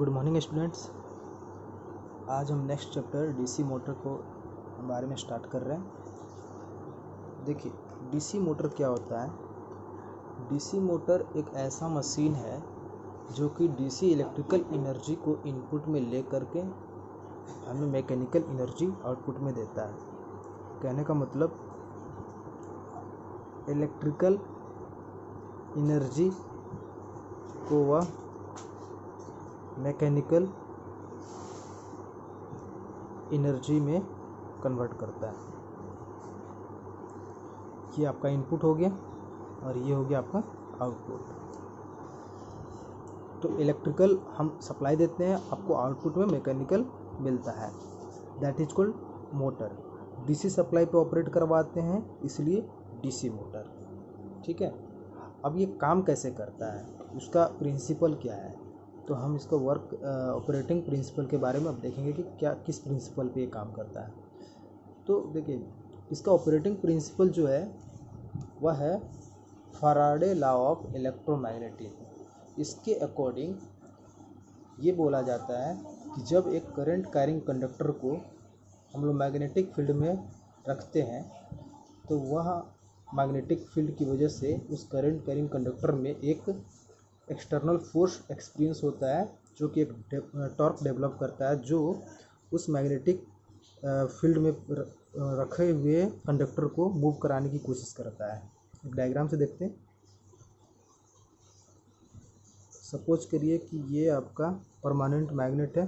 Good morning students. आज हम next chapter DC motor को बारे में स्टार्ट कर रहे हैं। देखिए, डीसी मोटर क्या होता है। डीसी मोटर एक ऐसा मशीन है जो कि डीसी इलेक्ट्रिकल एनर्जी को इनपुट में ले करके हमें मैकेनिकल एनर्जी आउटपुट में देता है। कहने का मतलब इलेक्ट्रिकल एनर्जी को वह मैकेनिकल एनर्जी में कन्वर्ट करता है। ये आपका इनपुट हो गया और ये हो गया आपका आउटपुट। तो इलेक्ट्रिकल हम सप्लाई देते हैं, आपको आउटपुट में मैकेनिकल मिलता है। That is called motor. DC supply पे ऑपरेट करवाते हैं, इसलिए डीसी मोटर। ठीक है, अब ये काम कैसे करता है, उसका प्रिंसिपल क्या है, तो हम इसका वर्क ऑपरेटिंग प्रिंसिपल के बारे में अब देखेंगे कि क्या किस प्रिंसिपल पे ये काम करता है। तो देखिए, इसका ऑपरेटिंग प्रिंसिपल जो है वह है फैराडे लॉ ऑफ इलेक्ट्रोमैग्नेटिज्म। इसके अकॉर्डिंग ये बोला जाता है कि जब एक करंट कैरिंग कंडक्टर को हम लोग मैग्नेटिक फील्ड में रखते हैं तो वह मैग्नेटिक फील्ड की वजह से उस करंट कैरिंग कंडक्टर में एक एक्सटर्नल फोर्स एक्सपीरियंस होता है, जो कि एक टॉर्क डेवलप करता है, जो उस मैग्नेटिक फील्ड में रखे हुए कंडक्टर को मूव कराने की कोशिश करता है। एक डायग्राम से देखते हैं। सपोज करिए कि ये आपका परमानेंट मैग्नेट है।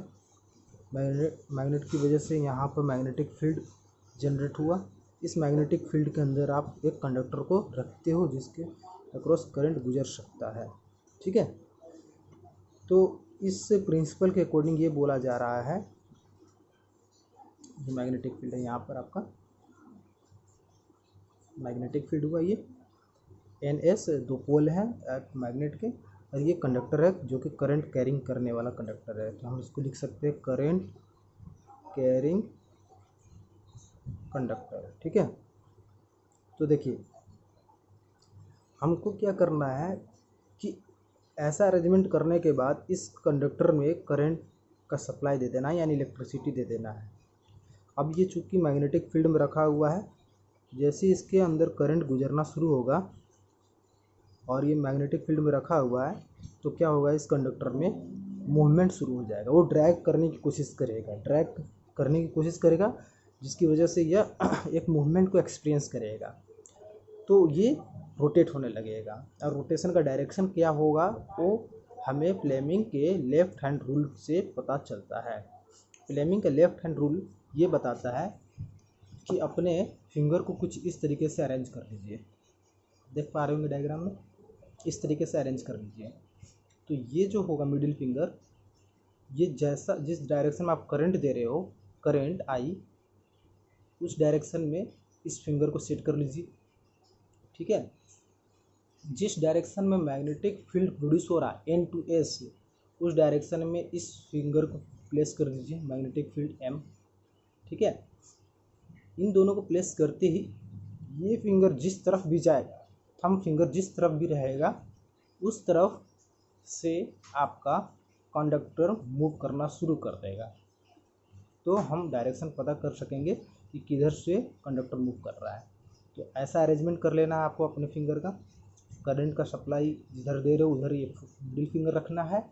मैग्नेट की वजह से यहाँ पर मैग्नेटिक फील्ड जनरेट हुआ। इस मैग्नेटिक फील्ड के अंदर आप एक कंडक्टर को रखते हो जिसके अक्रॉस करंट गुजर सकता है। ठीक है, तो इस प्रिंसिपल के अकॉर्डिंग ये बोला जा रहा है, ये मैग्नेटिक फील्ड है, यहाँ पर आपका मैग्नेटिक फील्ड हुआ। ये NS दो पोल है मैग्नेट के, और ये कंडक्टर है जो कि करंट कैरिंग करने वाला कंडक्टर है। तो हम इसको लिख सकते हैं करंट कैरिंग कंडक्टर। ठीक है, तो देखिए हमको क्या करना है कि ऐसा अरेंजमेंट करने के बाद इस कंडक्टर में करंट का सप्लाई दे देना है, यानी इलेक्ट्रिसिटी दे देना है। अब ये चूँकि मैग्नेटिक फील्ड में रखा हुआ है, जैसे इसके अंदर करंट गुजरना शुरू होगा और ये मैग्नेटिक फील्ड में रखा हुआ है, तो क्या होगा, इस कंडक्टर में मूवमेंट शुरू हो जाएगा। वो ड्रैग करने की कोशिश करेगा, जिसकी वजह से यह एक मूवमेंट को एक्सपीरियंस करेगा, तो ये रोटेट होने लगेगा। और रोटेशन का डायरेक्शन क्या होगा वो हमें फ्लेमिंग के लेफ्ट हैंड रूल से पता चलता है। फ्लेमिंग का लेफ्ट हैंड रूल ये बताता है कि अपने फिंगर को कुछ इस तरीके से अरेंज कर लीजिए। देख पा रहे होंगे डायग्राम में, इस तरीके से अरेंज कर लीजिए। तो ये जो होगा मिडिल फिंगर, ये जैसा जिस डायरेक्शन में आप करंट दे रहे हो, करंट आई, उस डायरेक्शन में इस फिंगर को सेट कर लीजिए। ठीक है, जिस डायरेक्शन में मैग्नेटिक फील्ड प्रोड्यूस हो रहा है N to S, उस डायरेक्शन में इस फिंगर को प्लेस कर दीजिए, मैग्नेटिक फील्ड M। ठीक है, इन दोनों को प्लेस करते ही ये फिंगर जिस तरफ भी जाए, थंब फिंगर जिस तरफ भी रहेगा, उस तरफ से आपका कंडक्टर मूव करना शुरू कर देगा। तो हम डायरेक्शन पता कर सकेंगे कि किधर से कंडक्टर मूव कर रहा है। तो ऐसा अरेंजमेंट कर लेना है आपको अपने फिंगर का। करंट का सप्लाई जिधर दे रहे हो उधर ये मिडिल फिंगर रखना है।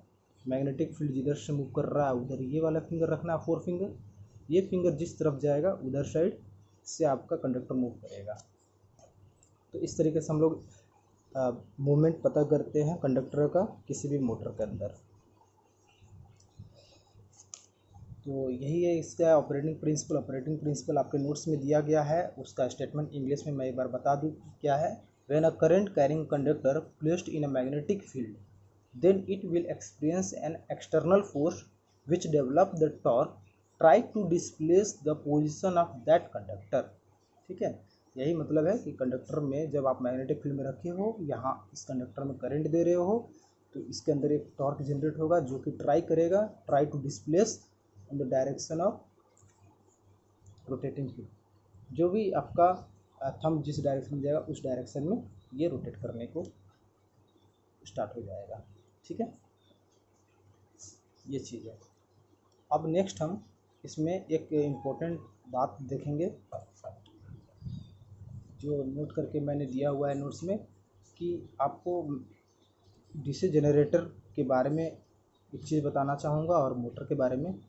मैग्नेटिक फील्ड जिधर से मूव कर रहा है उधर ये वाला फिंगर रखना है, 4 फिंगर। ये फिंगर जिस तरफ जाएगा उधर साइड से आपका कंडक्टर मूव करेगा। तो इस तरीके से हम लोग मूवमेंट पता करते हैं कंडक्टर का किसी भी मोटर के अंदर। तो यही है इसका ऑपरेटिंग प्रिंसिपल। ऑपरेटिंग प्रिंसिपल आपके नोट्स में दिया गया है, उसका स्टेटमेंट इंग्लिश में मैं एक बार बता दूं क्या है। When a current carrying conductor placed in a magnetic field, then it will experience an external force which develop the torque, try to displace the position of that conductor। ठीक है, यही मतलब है कि कंडक्टर में जब आप मैग्नेटिक फील्ड में रखे हो, यहाँ इस कंडक्टर में करंट दे रहे हो, तो इसके अंदर एक टॉर्क जनरेट होगा जो कि try to displace in the direction of rotating field. जो भी आपका थंब जिस डायरेक्शन में जाएगा उस डायरेक्शन में ये रोटेट करने को स्टार्ट हो जाएगा। ठीक है, ये चीज़ है। अब नेक्स्ट हम इसमें एक इम्पोर्टेंट बात देखेंगे जो नोट करके मैंने दिया हुआ है नोट्स में, कि आपको डीसी जनरेटर के बारे में एक चीज़ बताना चाहूँगा और मोटर के बारे में,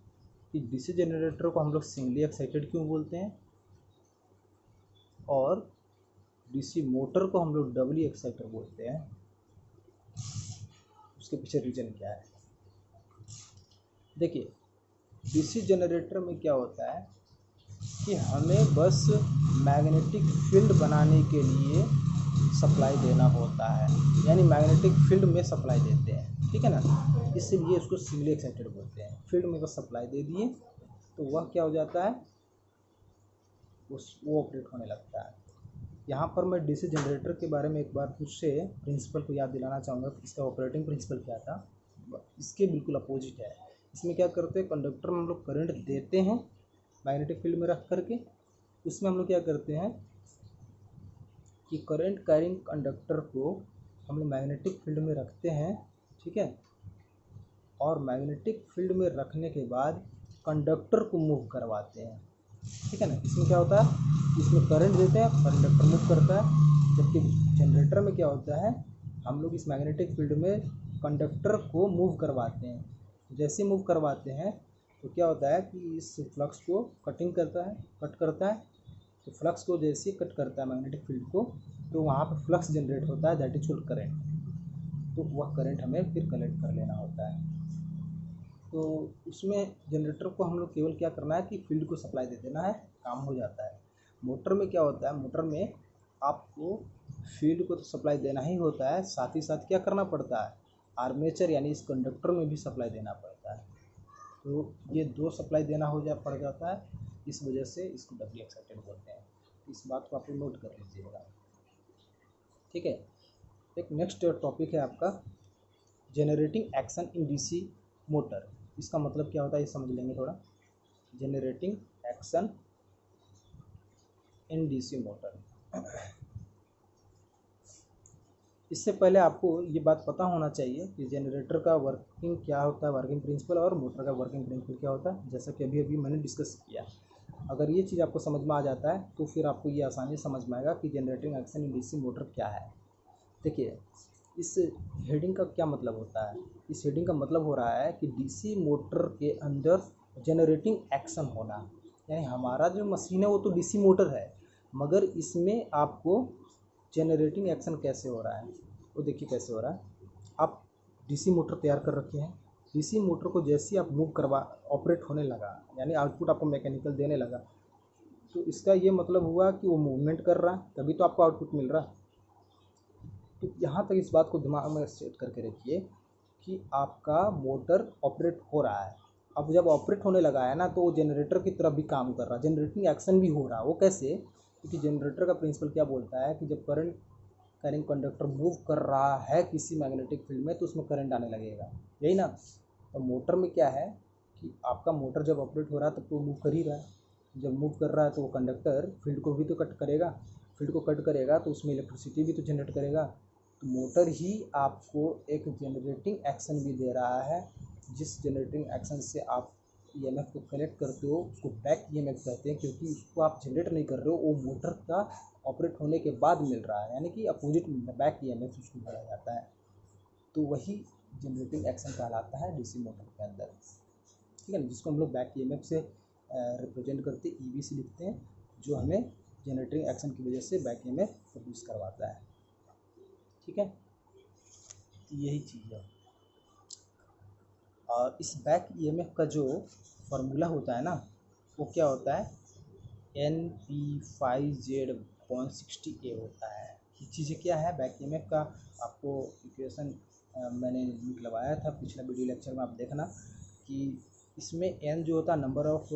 कि डीसी जनरेटर को हम लोग सिंगली एक्साइटेड क्यों बोलते हैं और डीसी मोटर को हम लोग डबली एक्साइटेड बोलते हैं, उसके पीछे रीज़न क्या है। देखिए, डीसी जनरेटर में क्या होता है कि हमें बस मैग्नेटिक फील्ड बनाने के लिए सप्लाई देना होता है, यानी मैग्नेटिक फील्ड में सप्लाई देते हैं, ठीक है ना, इसलिए उसको सिंगली एक्साइटेड बोलते हैं। फील्ड में बस सप्लाई दे दिए तो वह क्या हो जाता है, वो ऑपरेट होने लगता है। यहाँ पर मैं डीसी जनरेटर के बारे में एक बार फिर से प्रिंसिपल को याद दिलाना चाहूँगा कि इसका ऑपरेटिंग प्रिंसिपल क्या था। इसके बिल्कुल अपोजिट है। इसमें क्या करते हैं, कंडक्टर में हम लोग करंट देते हैं मैग्नेटिक फील्ड में रख करके, उसमें हम लोग क्या करते हैं कि करंट कैरिंग कंडक्टर को हम लोग मैग्नेटिक फील्ड में रखते हैं, ठीक है, और मैग्नेटिक फील्ड में रखने के बाद कंडक्टर को मूव करवाते हैं, ठीक है ना। इसमें क्या होता है, इसमें करंट देते हैं, कंडक्टर मूव करता है, जबकि जनरेटर में क्या होता है, हम लोग इस मैग्नेटिक फील्ड में कंडक्टर को मूव करवाते हैं। जैसे मूव करवाते हैं तो क्या होता है कि इस फ्लक्स को कट करता है, तो फ्लक्स को जैसे कट करता है मैग्नेटिक फील्ड को, तो वहाँ पर फ्लक्स जनरेट होता है, दैट इज कॉल्ड करंट। तो वह करंट हमें फिर कलेक्ट कर लेना होता है। तो उसमें जनरेटर को हम लोग केवल क्या करना है कि फील्ड को सप्लाई दे देना है, काम हो जाता है। मोटर में क्या होता है, मोटर में आपको फील्ड को तो सप्लाई देना ही होता है, साथ ही साथ क्या करना पड़ता है, आर्मेचर यानी इस कंडक्टर में भी सप्लाई देना पड़ता है। तो ये दो सप्लाई देना पड़ जाता है, इस वजह से इसको डबली एक्साइटेड बोलते हैं। इस बात को आप नोट कर लीजिएगा, ठीक है। एक नेक्स्ट टॉपिक है आपका generating action in DC motor. इसका मतलब क्या होता है ये समझ लेंगे थोड़ा। Generating action in DC motor, इससे पहले आपको ये बात पता होना चाहिए कि जनरेटर का वर्किंग क्या होता है, वर्किंग प्रिंसिपल, और मोटर का वर्किंग प्रिंसिपल क्या होता है, जैसा कि अभी मैंने डिस्कस किया। अगर ये चीज़ आपको समझ में आ जाता है तो फिर आपको ये आसानी से समझ में आएगा कि generating action in DC motor क्या है। देखिए, इस हेडिंग का क्या मतलब होता है, इस हेडिंग का मतलब हो रहा है कि डीसी मोटर के अंदर जनरेटिंग एक्शन होना, यानी हमारा जो मशीन है वो तो डीसी मोटर है, मगर इसमें आपको जनरेटिंग एक्शन कैसे हो रहा है वो देखिए कैसे हो रहा है। आप डीसी मोटर तैयार कर रखे हैं, डीसी मोटर को जैसे ही आप मूव करवा ऑपरेट होने लगा, यानी आउटपुट आपको मैकेनिकल देने लगा, तो इसका ये मतलब हुआ कि वो मूवमेंट कर रहा है, तभी तो आपको आउटपुट मिल रहा है। तो यहाँ तक इस बात को दिमाग में सेट करके रखिए कि आपका मोटर ऑपरेट हो रहा है। अब जब ऑपरेट होने लगा है ना, तो वो जनरेटर की तरफ भी काम कर रहा है, जनरेटिंग एक्शन भी हो रहा है। वो कैसे, क्योंकि जनरेटर का प्रिंसिपल क्या बोलता है कि जब करंट कैरिंग कंडक्टर मूव कर रहा है किसी मैग्नेटिक फील्ड में तो उसमें करंट आने लगेगा, यही ना। तो मोटर में क्या है कि आपका मोटर जब ऑपरेट हो रहा है तब तो मूव कर ही रहा है, जब मूव कर रहा है तो वो कंडक्टर फील्ड को भी तो कट करेगा, फील्ड को कट करेगा तो उसमें इलेक्ट्रिसिटी भी तो जनरेट करेगा। तो मोटर ही आपको एक जनरेटिंग एक्शन भी दे रहा है, जिस जनरेटिंग एक्शन से आप ईएमएफ को कलेक्ट करते हो उसको बैक ईएमएफ कहते हैं, क्योंकि उसको आप जनरेट नहीं कर रहे हो, वो मोटर का ऑपरेट होने के बाद मिल रहा है, यानी कि अपोजिट बैक ईएमएफ उसको बोला जाता है। तो वही जनरेटिंग एक्शन कहलाता है डीसी मोटर के अंदर, ठीक है ना, जिसको हम लोग बैक ईएमएफ से रिप्रेजेंट करते ईवी से लिखते हैं, जो हमें जनरेटिंग एक्शन की वजह से बैक ईएमएफ प्रोड्यूस करवाता है, ठीक है। यही चीज़ है। और इस बैक ईएमएफ का जो फार्मूला होता है ना, वो क्या होता है, NP5Z/60A होता है। ये चीज़ें क्या है, बैक ईएमएफ का आपको इक्वेशन मैंने निकलवाया था पिछला वीडियो लेक्चर में, आप देखना कि इसमें N जो होता है नंबर ऑफ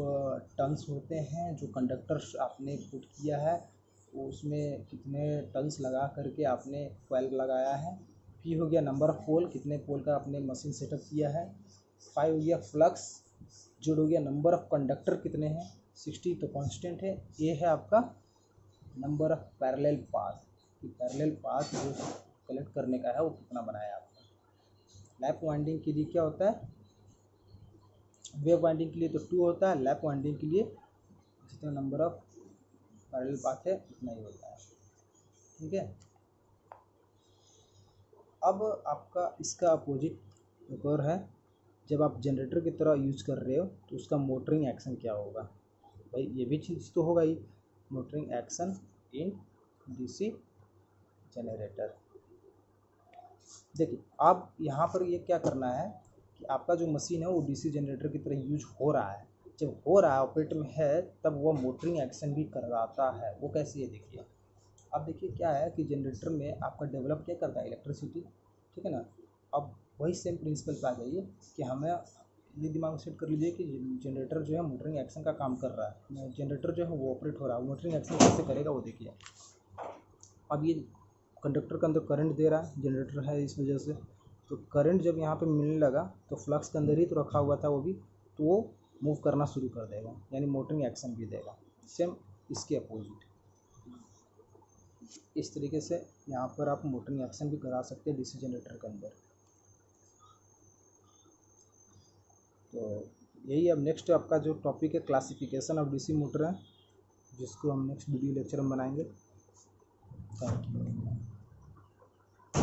टर्न्स होते हैं जो कंडक्टर्स आपने पुट किया है, उसमें कितने टर्न्स लगा करके आपने कॉइल लगाया है। P हो गया नंबर ऑफ पोल, कितने पोल का आपने मशीन सेटअप किया है। 5 हो गया फ्लक्स, जोड़ हो गया नंबर ऑफ कंडक्टर कितने हैं, 60 तो कांस्टेंट है। ये है आपका नंबर ऑफ पैरेलल पाथ, कि पैरेलल पाथ जो कलेक्ट करने का है वो कितना बनाया आपने। लैप वाइंडिंग के लिए क्या होता है, वेव वाइंडिंग के लिए तो 2 होता है, लैप वाइंडिंग के लिए जितना नंबर ऑफ पैरेलल पाथ है उतना ही होता है। ठीक है, अब आपका इसका अपोजिट एक और है, जब आप जनरेटर की तरह यूज कर रहे हो तो उसका मोटरिंग एक्शन क्या होगा। भाई ये भी चीज़ तो होगा ही, motoring action in DC generator. देखिए आप यहाँ पर ये क्या करना है कि आपका जो मशीन है वो डीसी जनरेटर की तरह यूज हो रहा है, जब हो रहा है ऑपरेट में है तब वह मोटरिंग एक्शन भी करवाता है। वो कैसे है देखिए, अब देखिए क्या है कि जनरेटर में आपका डेवलप क्या करता है, इलेक्ट्रिसिटी, ठीक है ना। अब वही सेम प्रिंसिपल पे आ जाइए कि हमें ये दिमाग में सेट कर लीजिए कि जनरेटर जो है मोटरिंग एक्शन का काम कर रहा है, जनरेटर जो है वो ऑपरेट हो रहा है, मोटरिंग एक्शन कैसे करेगा वो देखिए। अब ये कंडक्टर के अंदर करंट दे रहा है, जनरेटर है इस वजह से, तो करंट जब यहाँ पे मिलने लगा तो फ्लक्स के अंदर ही तो रखा हुआ था वो भी, तो वो मूव करना शुरू कर देगा, यानी मोटरिंग एक्शन भी देगा। सेम इसके अपोजिट इस तरीके से यहाँ पर आप मोटरिंग एक्शन भी करा सकते हैं डीसी जनरेटर के अंदर। तो यही अब नेक्स्ट आपका जो टॉपिक है क्लासिफिकेशन ऑफ डीसी मोटर है, जिसको हम नेक्स्ट वीडियो लेक्चर में बनाएंगे। Thank you.